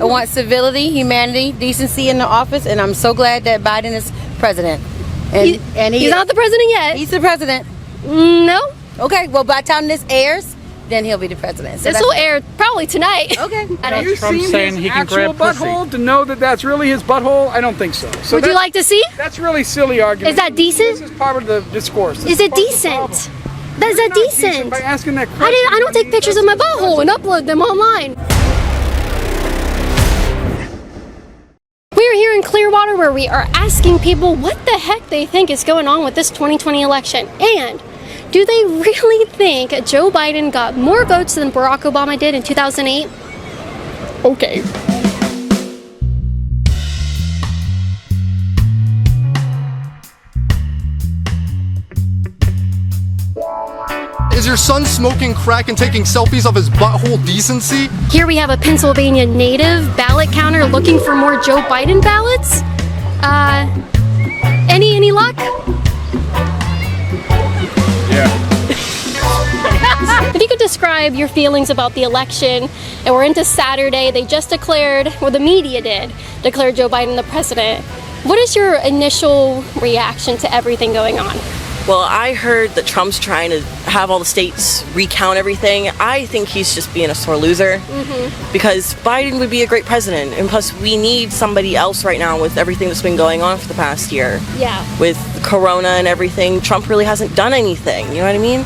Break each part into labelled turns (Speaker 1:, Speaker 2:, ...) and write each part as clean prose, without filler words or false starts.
Speaker 1: want civility, humanity, decency in the office, and I'm so glad that Biden is president. And
Speaker 2: he's not the president yet.
Speaker 1: He's the president.
Speaker 2: No.
Speaker 1: Okay, well, by the time this airs, then he'll be the president. So
Speaker 2: this will air probably tonight.
Speaker 1: Okay.
Speaker 3: Have you seen his actual butthole to know that that's really his butthole? I don't think so.
Speaker 2: Would you like to see?
Speaker 3: That's really silly argument.
Speaker 2: Is that decent?
Speaker 3: This is part of the discourse.
Speaker 2: Is it decent? Is that decent?
Speaker 3: By asking that question,
Speaker 2: I don't take pictures of my butthole and upload them online. We are here in Clearwater where we are asking people what the heck they think is going on with this 2020 election. And do they really think Joe Biden got more votes than Barack Obama did in 2008? Okay.
Speaker 4: Is your son smoking crack and taking selfies of his butthole decency?
Speaker 2: Here we have a Pennsylvania native ballot counter looking for more Joe Biden ballots. Any luck?
Speaker 3: Yeah.
Speaker 2: If you could describe your feelings about the election, and we're into Saturday, they just declared, or the media did, declare Joe Biden the president. What is your initial reaction to everything going on?
Speaker 5: Well, I heard that Trump's trying to have all the states recount everything. I think he's just being a sore loser because Biden would be a great president. And plus, we need somebody else right now with everything that's been going on for the past year.
Speaker 2: Yeah.
Speaker 5: With Corona and everything, Trump really hasn't done anything. You know what I mean?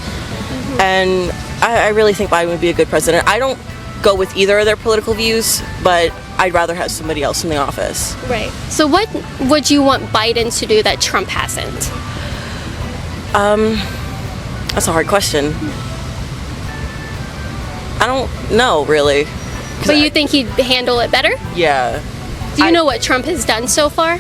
Speaker 5: And I really think Biden would be a good president. I don't go with either of their political views, but I'd rather have somebody else in the office.
Speaker 2: Right. So what would you want Biden to do that Trump hasn't?
Speaker 5: That's a hard question. I don't know, really.
Speaker 2: But you think he'd handle it better?
Speaker 5: Yeah.
Speaker 2: Do you know what Trump has done so far?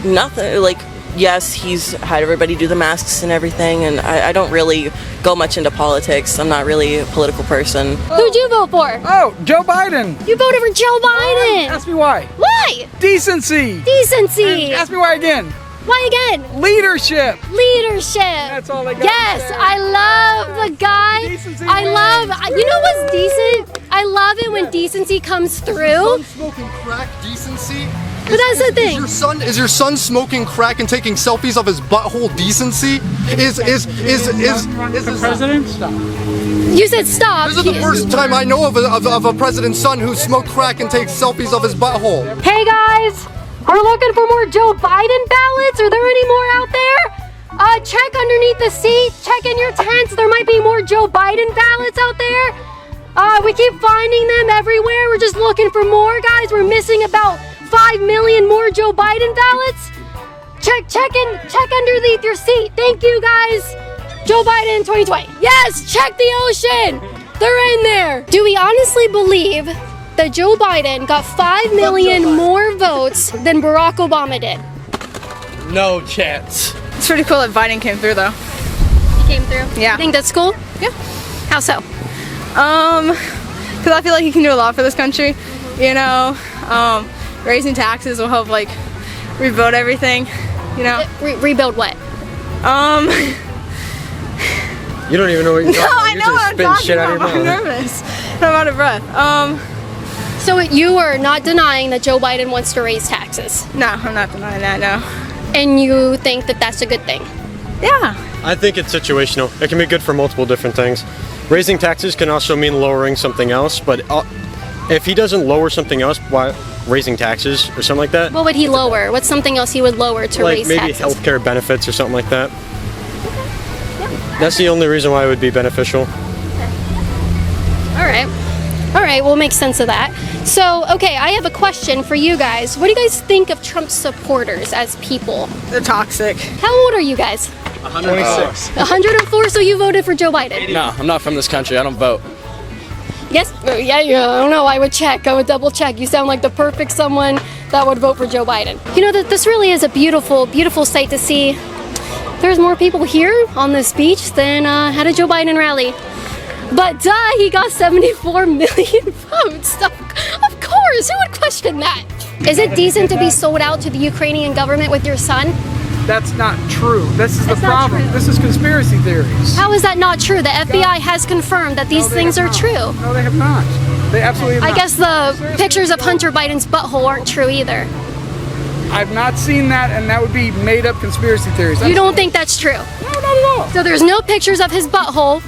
Speaker 5: Nothing. Like, yes, he's had everybody do the masks and everything, and I don't really go much into politics. I'm not really a political person.
Speaker 2: Who'd you vote for?
Speaker 3: Oh, Joe Biden.
Speaker 2: You voted for Joe Biden.
Speaker 3: Ask me why.
Speaker 2: Why?
Speaker 3: Decency.
Speaker 2: Decency.
Speaker 3: And ask me why again.
Speaker 2: Why again?
Speaker 3: Leadership.
Speaker 2: Leadership.
Speaker 3: That's all I got.
Speaker 2: Yes, I love the guy.
Speaker 3: Decency
Speaker 2: I love, you know what's decent? I love it when decency comes through.
Speaker 4: Smoking crack decency?
Speaker 2: But that's the thing.
Speaker 4: Is your son smoking crack and taking selfies of his butthole decency? Is
Speaker 3: the president? Stop.
Speaker 2: You said stop.
Speaker 4: This is the first time I know of a president's son who smoked crack and takes selfies of his butthole.
Speaker 2: Hey guys, we're looking for more Joe Biden ballots. Are there any more out there? Check underneath the seat. Check in your tents. There might be more Joe Biden ballots out there. We keep finding them everywhere. We're just looking for more, guys. We're missing about 5 million more Joe Biden ballots. Check underneath your seat. Thank you, guys. Joe Biden 2020. Yes, check the ocean. They're in there. Do we honestly believe that Joe Biden got 5 million more votes than Barack Obama did?
Speaker 6: No chance.
Speaker 7: It's pretty cool that Biden came through, though.
Speaker 2: He came through?
Speaker 7: Yeah.
Speaker 2: You think that's cool?
Speaker 7: Yeah.
Speaker 2: How so?
Speaker 7: Because I feel like he can do a lot for this country. You know, raising taxes will help, like, rebuild everything, you know.
Speaker 2: Rebuild what?
Speaker 6: You don't even know what you're talking about.
Speaker 7: I know what I'm talking about. I'm
Speaker 6: mouth.
Speaker 7: nervous. I'm out of breath.
Speaker 2: So you are not denying that Joe Biden wants to raise taxes?
Speaker 7: No, I'm not denying that, no.
Speaker 2: And you think that that's a good thing?
Speaker 7: Yeah.
Speaker 6: I think it's situational. It can be good for multiple different things. Raising taxes can also mean lowering something else, but if he doesn't lower something else, why raising taxes or something like that?
Speaker 2: What would he lower? What's something else he would lower to raise
Speaker 6: like maybe
Speaker 2: taxes?
Speaker 6: healthcare benefits or something like that. That's the only reason why it would be beneficial.
Speaker 2: All right, we'll make sense of that. So, okay, I have a question for you guys. What do you guys think of Trump's supporters as people?
Speaker 7: They're toxic.
Speaker 2: How old are you guys?
Speaker 6: 126.
Speaker 2: 104, so you voted for Joe Biden?
Speaker 6: No, I'm not from this country. I don't vote.
Speaker 2: Yes? Yeah, I don't know. I would check. I would double check. You sound like the perfect someone that would vote for Joe Biden. You know, that this really is a beautiful, beautiful sight to see. There's more people here on this beach than at a Joe Biden rally. But he got 74 million votes. Of course, who would question that? Is it decent to be sold out to the Ukrainian government with your son?
Speaker 3: That's not true. This is the
Speaker 2: It's not
Speaker 3: problem.
Speaker 2: true.
Speaker 3: This is conspiracy theories.
Speaker 2: How is that not true? The FBI has confirmed that these things are true.
Speaker 3: No, they have not. They absolutely have
Speaker 2: I
Speaker 3: not.
Speaker 2: guess the pictures of Hunter Biden's butthole aren't true either.
Speaker 3: I've not seen that, and that would be made-up conspiracy theories.
Speaker 2: You don't think that's true?
Speaker 3: No, not at all.
Speaker 2: So there's no pictures of his butthole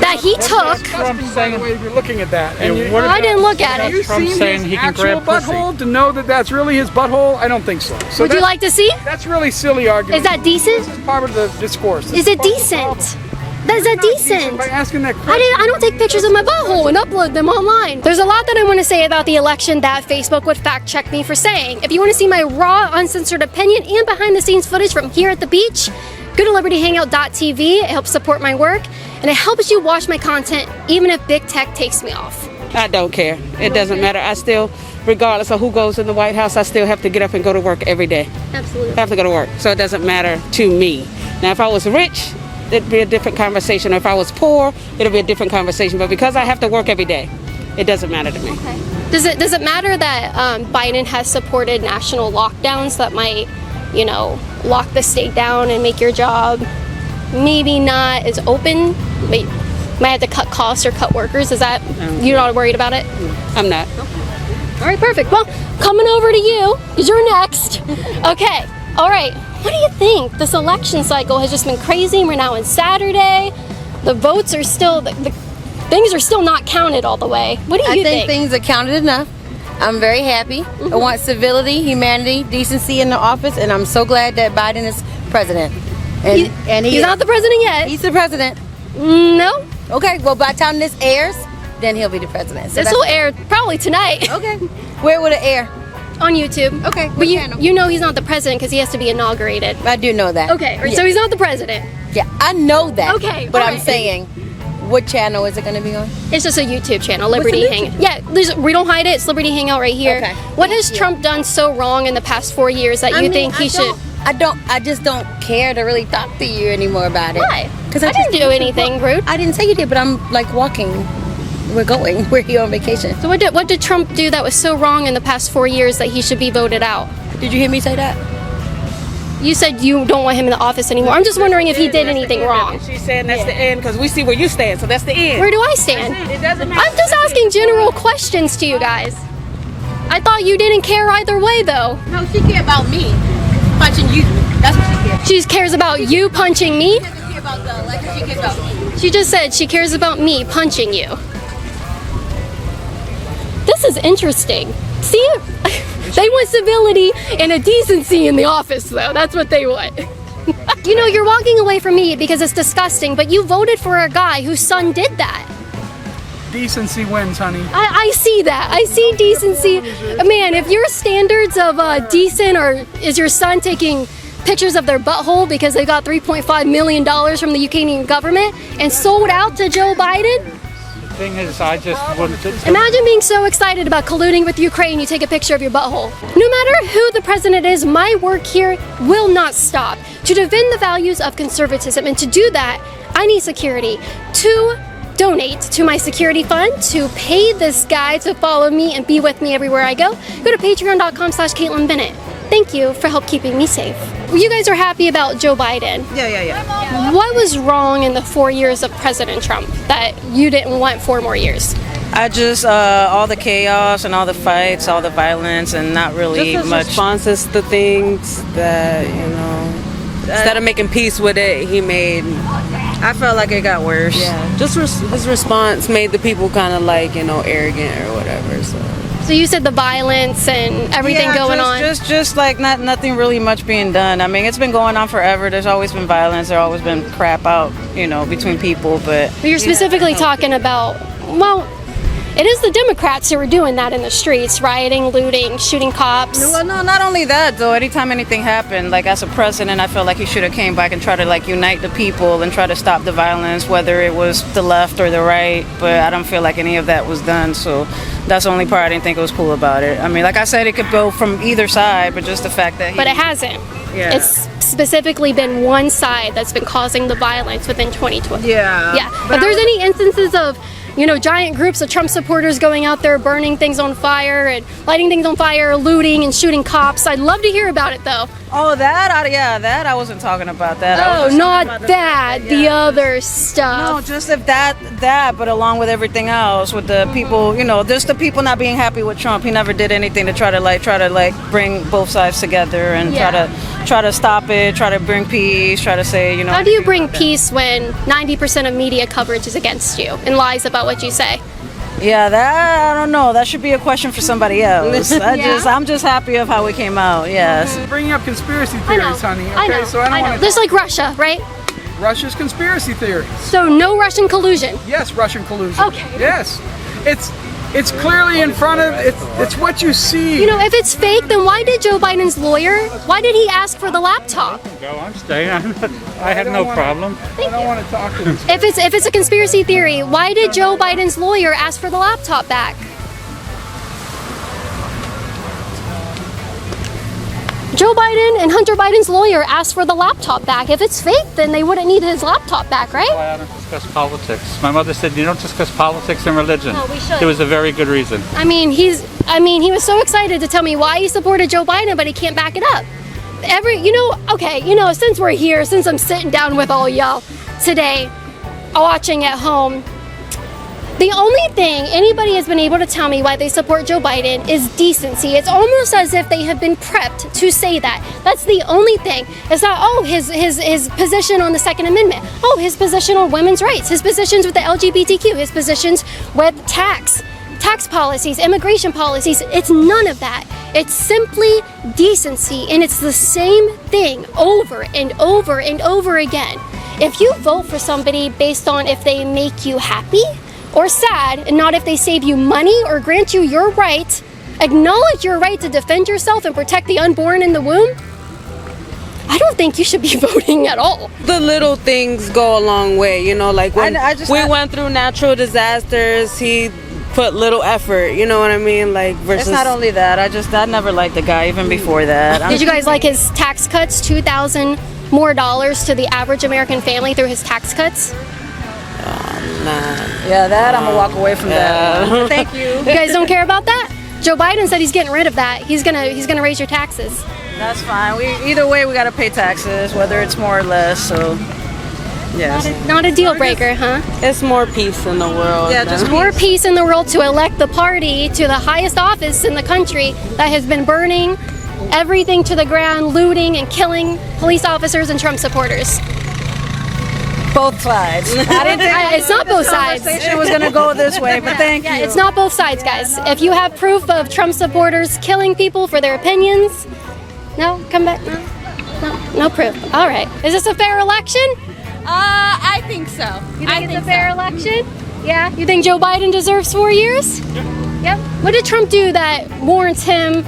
Speaker 2: that he took.
Speaker 3: Trump saying, by the way, if you're looking at that. And you,
Speaker 2: I didn't look at
Speaker 3: have you
Speaker 2: it.
Speaker 3: seen his actual butthole to know that that's really his butthole? I don't think so. So
Speaker 2: Would you like to see?
Speaker 3: That's really silly argument.
Speaker 2: Is that decent?
Speaker 3: This is part of the discourse.
Speaker 2: Is it decent? Is that decent?
Speaker 3: By asking that question.
Speaker 2: I don't take pictures of my butthole and upload them online. There's a lot that I want to say about the election that Facebook would fact check me for saying. If you want to see my raw, uncensored opinion and behind the scenes footage from here at the beach, go to libertyhangout.tv. It helps support my work and it helps you watch my content even if big tech takes me off.
Speaker 8: I don't care. It doesn't matter. I still, regardless of who goes in the White House, I still have to get up and go to work every day.
Speaker 2: Absolutely.
Speaker 8: I have to go to work. So it doesn't matter to me. Now, if I was rich, it'd be a different conversation. Or if I was poor, it'll be a different conversation. But because I have to work every day, it doesn't matter to me.
Speaker 2: Okay. Does it matter that Biden has supported national lockdowns that might, lock the state down and make your job maybe not as open? Might have to cut costs or cut workers. Is that you're not worried about it?
Speaker 8: I'm not.
Speaker 2: All right, perfect. Well, coming over to you because you're next. Okay. All right. What do you think? This election cycle has just been crazy. We're now on Saturday. The votes are still, the things are still not counted all the way. What do you think?
Speaker 1: I think things are counted enough. I'm very happy. I want civility, humanity, decency in the office, and I'm so glad that Biden is president. And
Speaker 2: He's not the president yet.
Speaker 1: He's the president.
Speaker 2: No.
Speaker 1: Okay, well, by the time this airs, then he'll be the president. So
Speaker 2: This will air probably tonight
Speaker 1: Okay. Where will it air?
Speaker 2: on YouTube.
Speaker 1: Okay,
Speaker 2: But
Speaker 1: what
Speaker 2: you
Speaker 1: channel?
Speaker 2: know he's not the president because he has to be inaugurated.
Speaker 1: I do know that.
Speaker 2: Okay, all right,
Speaker 1: Yeah.
Speaker 2: so he's not the president.
Speaker 1: Yeah, I know that.
Speaker 2: Okay,
Speaker 1: But I'm
Speaker 2: alright.
Speaker 1: saying, what channel is it going to be on?
Speaker 2: It's just a YouTube channel, Liberty
Speaker 1: the
Speaker 2: Hangout. Yeah, we don't hide it. It's Liberty Hangout right here.
Speaker 1: Okay.
Speaker 2: What has Trump done so wrong in the past 4 years that you think he should?
Speaker 1: I just don't care to really talk to you anymore about it.
Speaker 2: Why?
Speaker 1: Because
Speaker 2: I didn't do anything rude.
Speaker 1: I didn't say you did, but I'm like walking. We're going. We're here on vacation.
Speaker 2: So what did Trump do that was so wrong in the past 4 years that he should be voted out?
Speaker 1: Did you hear me say that?
Speaker 2: You said you don't want him in the office anymore. I'm just wondering if he did anything wrong.
Speaker 8: She's saying that's the end because we see where you stand, so that's the end.
Speaker 2: Where do I stand?
Speaker 8: It doesn't matter.
Speaker 2: I'm just asking general questions to you guys. I thought you didn't care either way though.
Speaker 1: No, she cared about me punching you. That's what she cared.
Speaker 2: She cares about you punching me.
Speaker 1: She doesn't care about the election. She cares about me.
Speaker 2: She just said she cares about me punching you. This is interesting. See? They want civility and a decency in the office, though. That's what they want. You're walking away from me because it's disgusting, but you voted for a guy whose son did that.
Speaker 3: Decency wins, honey.
Speaker 2: I see that. I see decency. Man, if your standards of decent, or is your son taking pictures of their butthole because they got $3.5 million from the Ukrainian government and sold out to Joe Biden?
Speaker 3: Thing is, I just wouldn't.
Speaker 2: Imagine being so excited about colluding with Ukraine, you take a picture of your butthole. No matter who the president is, my work here will not stop to defend the values of conservatism. And to do that, I need security. To donate to my security fund, to pay this guy to follow me and be with me everywhere I go, go to patreon.com/Caitlin Bennett. Thank you for help keeping me safe. You guys are happy about Joe Biden.
Speaker 8: Yeah.
Speaker 2: What was wrong in the 4 years of President Trump that you didn't want 4 more years?
Speaker 9: I just all the chaos and all the fights, all the violence, and not really
Speaker 8: Just his
Speaker 9: much.
Speaker 8: responses to things that,
Speaker 9: Instead of making peace with it, he made. I felt like it got worse.
Speaker 8: yeah, just his response made the people kind of like, arrogant or whatever, so.
Speaker 2: So you said the violence and everything going on.
Speaker 9: Just like nothing really much being done. I mean, it's been going on forever. There's always been violence. There's always been crap out, between people. But
Speaker 2: You're specifically talking about, well, it is the Democrats who are doing that in the streets, rioting, looting, shooting cops.
Speaker 9: Well, no, not only that though. Anytime anything happened, like as a president, I felt like he should have came back and tried to unite the people and try to stop the violence, whether it was the left or the right. But I don't feel like any of that was done. So that's the only part I didn't think was cool about it. I mean, like I said, it could go from either side, but just the fact that.
Speaker 2: But it hasn't.
Speaker 9: Yeah.
Speaker 2: It's specifically been one side that's been causing the violence within 2020.
Speaker 9: Yeah.
Speaker 2: Yeah. But there's any instances of giant groups of Trump supporters going out there burning things on fire and lighting things on fire, looting and shooting cops. I'd love to hear about it though.
Speaker 9: Oh, that I wasn't talking about that. I
Speaker 2: Oh,
Speaker 9: was just
Speaker 2: not
Speaker 9: talking about
Speaker 2: that, the other stuff.
Speaker 9: No, just if that, but along with everything else, with the people, just the people not being happy with Trump. He never did anything to try to bring both sides together and try to stop it, try to bring peace, try to say,
Speaker 2: How do you bring peace when 90% of media coverage is against you and lies about what you say?
Speaker 9: Yeah, that I don't know. That should be a question for somebody else. I'm just happy of how it came out. Yes.
Speaker 3: Bringing up conspiracy theories, honey. Okay,
Speaker 2: I know.
Speaker 3: so I don't want to.
Speaker 2: Just like Russia, right?
Speaker 3: Russia's conspiracy theory.
Speaker 2: So no Russian collusion.
Speaker 3: Yes, Russian collusion.
Speaker 2: Okay.
Speaker 3: Yes, it's clearly in front of it's what you see.
Speaker 2: If it's fake, then why did Joe Biden's lawyer? Why did he ask for the laptop?
Speaker 10: Go, I'm staying. I have no problem.
Speaker 3: I don't want to talk to this.
Speaker 2: If it's a conspiracy theory, why did Joe Biden's lawyer ask for the laptop back? Joe Biden and Hunter Biden's lawyer asked for the laptop back. If it's fake, then they wouldn't need his laptop back, right?
Speaker 10: Why I don't discuss politics. My mother said you don't discuss politics and religion.
Speaker 2: No, we should.
Speaker 10: There was a very good reason.
Speaker 2: He was so excited to tell me why he supported Joe Biden, but he can't back it up. Since we're here, since I'm sitting down with all y'all today, watching at home, the only thing anybody has been able to tell me why they support Joe Biden is decency. It's almost as if they have been prepped to say that. That's the only thing. It's not, his position on the Second Amendment. Oh, his position on women's rights. His positions with the LGBTQ. His positions with tax policies, immigration policies. It's none of that. It's simply decency, and it's the same thing over and over and over again. If you vote for somebody based on if they make you happy or sad, and not if they save you money or grant you your right, acknowledge your right to defend yourself and protect the unborn in the womb, I don't think you should be voting at all.
Speaker 11: The little things go a long way, like when we went through natural disasters, he put little effort, you know what I mean? Versus...
Speaker 9: It's not only that, I never liked the guy even before that.
Speaker 2: Did you guys like his tax cuts? $2,000 more to the average American family through his tax cuts?
Speaker 9: Yeah, that I'm gonna walk away from that. Thank you.
Speaker 2: You guys don't care about that? Joe Biden said he's getting rid of that. He's gonna raise your taxes.
Speaker 9: That's fine. Either way, we gotta pay taxes, whether it's more or less. So, yeah.
Speaker 2: Not a deal breaker, huh?
Speaker 11: It's more peace in the world.
Speaker 2: Yeah, just more peace in the world to elect the party to the highest office in the country that has been burning everything to the ground, looting and killing police officers and Trump supporters.
Speaker 9: Both sides.
Speaker 2: I didn't think it's not both sides.
Speaker 9: The conversation was gonna go this way, but thank you.
Speaker 2: It's not both sides, guys. If you have proof of Trump supporters killing people for their opinions, no, come back. No proof. All right. Is this a fair election?
Speaker 12: I think so.
Speaker 2: You think it's a fair election? Yeah. You think Joe Biden deserves 4 years? Yep. What did Trump do that warrants him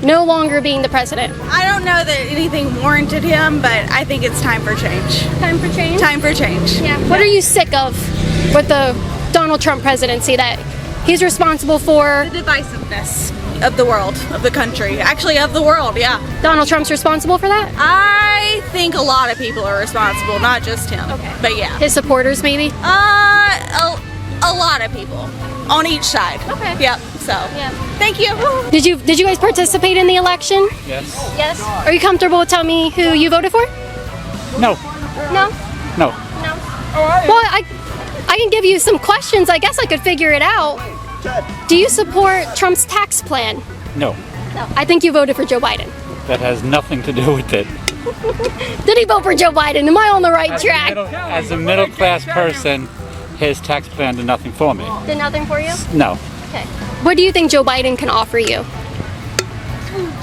Speaker 2: no longer being the president?
Speaker 12: I don't know that anything warranted him, but I think it's time for change.
Speaker 2: Time for change?
Speaker 12: Time for change.
Speaker 2: Yeah. What are you sick of with the Donald Trump presidency that he's responsible for?
Speaker 12: The divisiveness of the world, of the country. Actually, of the world, yeah.
Speaker 2: Donald Trump's responsible for that?
Speaker 12: I think a lot of people are responsible, not just him. Okay. But yeah.
Speaker 2: His supporters, maybe?
Speaker 12: A lot of people on each side.
Speaker 2: Okay.
Speaker 12: Yep. So,
Speaker 2: yeah.
Speaker 12: Thank you.
Speaker 2: Did you guys participate in the election?
Speaker 10: Yes.
Speaker 2: Yes. Are you comfortable telling me who you voted for?
Speaker 10: No.
Speaker 2: No.
Speaker 10: No.
Speaker 2: No. Well, I can give you some questions. I guess I could figure it out. Do you support Trump's tax plan?
Speaker 10: No.
Speaker 2: No. I think you voted for Joe Biden.
Speaker 10: That has nothing to do with it.
Speaker 2: Did he vote for Joe Biden? Am I on the right track?
Speaker 10: As a middle class person, his tax plan did nothing for me.
Speaker 2: Did nothing for you?
Speaker 10: No.
Speaker 2: Okay. What do you think Joe Biden can offer you?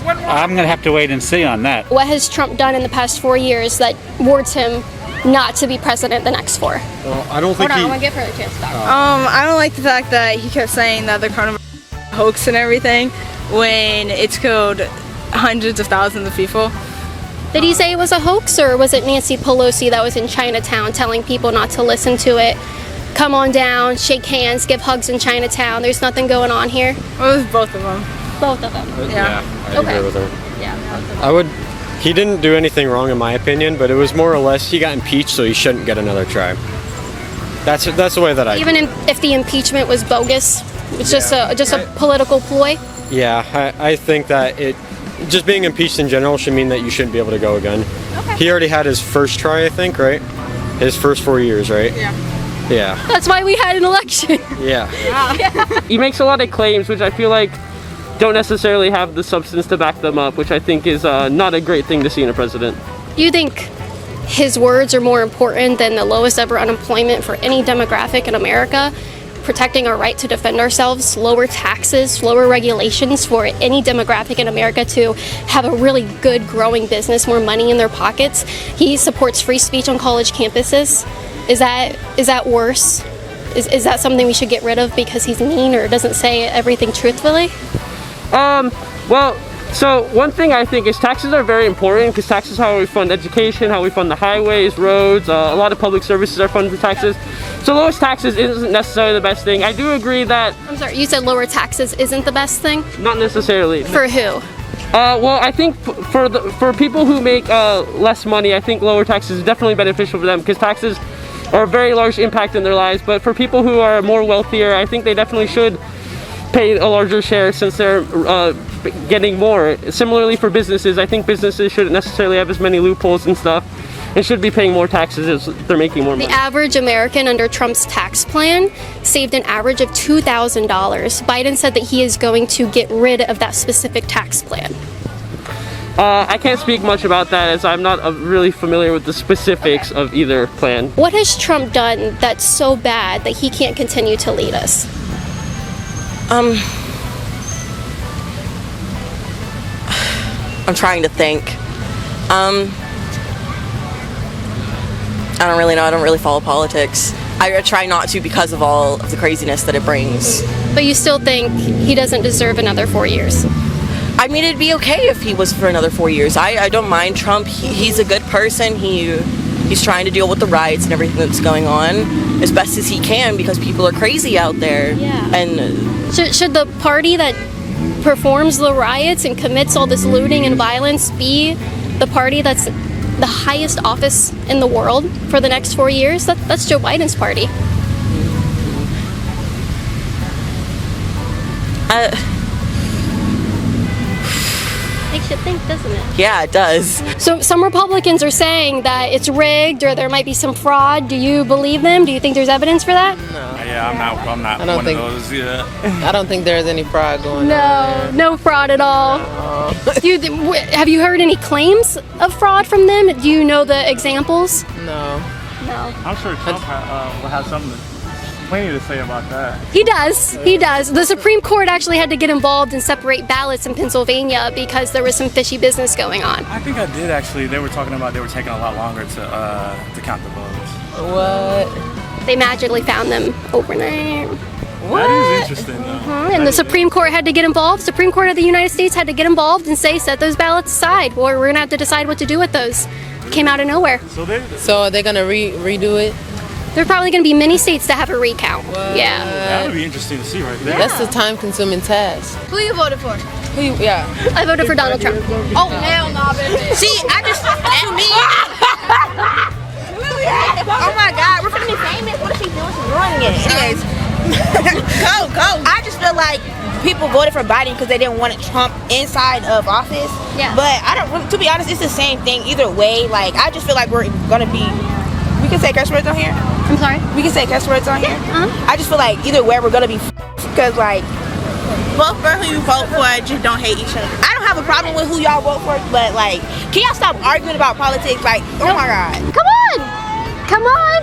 Speaker 10: I'm going to have to wait and see on that.
Speaker 2: What has Trump done in the past 4 years that warrants him not to be president the next 4?
Speaker 6: Well, I don't think
Speaker 2: Hold on, I'm gonna give her a chance to talk.
Speaker 7: I don't like the fact that he kept saying that the coronavirus hoax and everything when it's killed hundreds of thousands of people.
Speaker 2: Did he say it was a hoax, or was it Nancy Pelosi that was in Chinatown telling people not to listen to it? Come on down, shake hands, give hugs in Chinatown. There's nothing going on here.
Speaker 7: It was both of them.
Speaker 2: Both of them.
Speaker 6: Yeah, I agree with her.
Speaker 2: Yeah.
Speaker 6: He didn't do anything wrong in my opinion, but it was more or less he got impeached, so he shouldn't get another try. That's the way that I.
Speaker 2: Even if the impeachment was bogus, it's just a political ploy.
Speaker 6: Yeah, I think that just being impeached in general should mean that you shouldn't be able to go again.
Speaker 2: Okay.
Speaker 6: He already had his first try, I think, right? His first 4 years, right? Yeah.
Speaker 2: That's why we had an election.
Speaker 6: Yeah.
Speaker 13: He makes a lot of claims which I feel like don't necessarily have the substance to back them up, which I think is not a great thing to see in a president.
Speaker 2: You think his words are more important than the lowest ever unemployment for any demographic in America, protecting our right to defend ourselves, lower taxes, lower regulations for any demographic in America to have a really good growing business, more money in their pockets? He supports free speech on college campuses. Is that worse? Is that something we should get rid of because he's mean or doesn't say everything truthfully?
Speaker 13: Well, so one thing I think is taxes are very important because taxes are how we fund education, how we fund the highways, roads, a lot of public services are funded through taxes. So lowest taxes isn't necessarily the best thing. I do agree that...
Speaker 2: I'm sorry, you said lower taxes isn't the best thing?
Speaker 13: Not necessarily.
Speaker 2: For who?
Speaker 13: Well, I think for people who make less money, I think lower taxes is definitely beneficial for them because taxes are a very large impact in their lives. But for people who are more wealthier, I think they definitely should pay a larger share since they're getting more. Similarly for businesses, I think businesses shouldn't necessarily have as many loopholes and stuff and should be paying more taxes as they're making more money.
Speaker 2: The average American under Trump's tax plan saved an average of $2,000. Biden said that he is going to get rid of that specific tax plan.
Speaker 13: I can't speak much about that as I'm not really familiar with the specifics of either plan.
Speaker 2: What has Trump done that's so bad that he can't continue to lead us?
Speaker 5: I'm trying to think. I don't really know. I don't really follow politics. I try not to because of all of the craziness that it brings.
Speaker 2: But you still think he doesn't deserve another 4 years?
Speaker 5: I mean, it'd be okay if he was for another 4 years. I don't mind Trump. He's a good person. He's trying to deal with the riots and everything that's going on as best as he can because people are crazy out there.
Speaker 2: Yeah.
Speaker 5: And
Speaker 2: should the party that performs the riots and commits all this looting and violence be the party that's the highest office in the world for the next 4 years? That's Joe Biden's party. Makes you think, doesn't it?
Speaker 5: Yeah, it does.
Speaker 2: So some Republicans are saying that it's rigged or there might be some fraud. Do you believe them? Do you think there's evidence for that?
Speaker 14: No. Yeah, I'm not one of those. Yeah.
Speaker 11: I don't think there's any fraud going on.
Speaker 2: No fraud at all. No. Have you heard any claims of fraud from them? Do you know the examples?
Speaker 11: No.
Speaker 14: I'm sure Trump will have something plenty to say about that.
Speaker 2: He does. The Supreme Court actually had to get involved and separate ballots in Pennsylvania because there was some fishy business going on.
Speaker 14: I think I did actually. They were talking about they were taking a lot longer to count the votes.
Speaker 11: What?
Speaker 2: They magically found them overnight.
Speaker 14: What? That is interesting though.
Speaker 2: And the Supreme Court had to get involved. Supreme Court of the United States had to get involved and say, set those ballots aside, or we're gonna have to decide what to do with those. Came out of nowhere.
Speaker 11: So are they gonna redo it?
Speaker 2: There are probably going to be many states that have a recount.
Speaker 11: What?
Speaker 2: Yeah.
Speaker 14: That would be interesting to see right there.
Speaker 11: That's the time-consuming task.
Speaker 12: Who you voted for?
Speaker 11: Yeah.
Speaker 2: I voted for Donald Trump.
Speaker 12: Oh, hell no, baby. See, I just, and me. Oh my God, we're gonna be famous. What is she doing? She's ruining it. Anyways, go. I just feel like people voted for Biden because they didn't want Trump inside of office.
Speaker 2: Yeah.
Speaker 12: But I don't. To be honest, it's the same thing either way. Like, I just feel like we're gonna be. We can say curse words on here.
Speaker 2: I'm sorry?
Speaker 12: We can say curse words on here. I just feel like either way we're gonna be because like vote for who you vote for, just don't hate each other. I don't have a problem with who y'all vote for, but like, can y'all stop arguing about politics? Like, oh my God.
Speaker 2: Come on!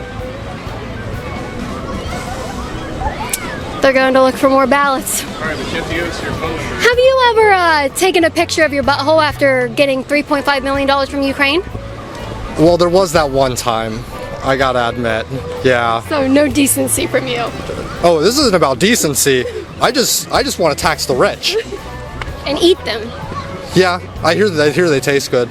Speaker 2: They're going to look for more ballots.
Speaker 14: Alright, but you have to give us your phone number.
Speaker 2: Have you ever taken a picture of your butthole after getting $3.5 million from Ukraine?
Speaker 4: Well, there was that one time. I gotta admit, yeah.
Speaker 2: So no decency from you.
Speaker 4: Oh, this isn't about decency. I just want to tax the rich.
Speaker 2: And eat them.
Speaker 4: Yeah, I hear they taste good.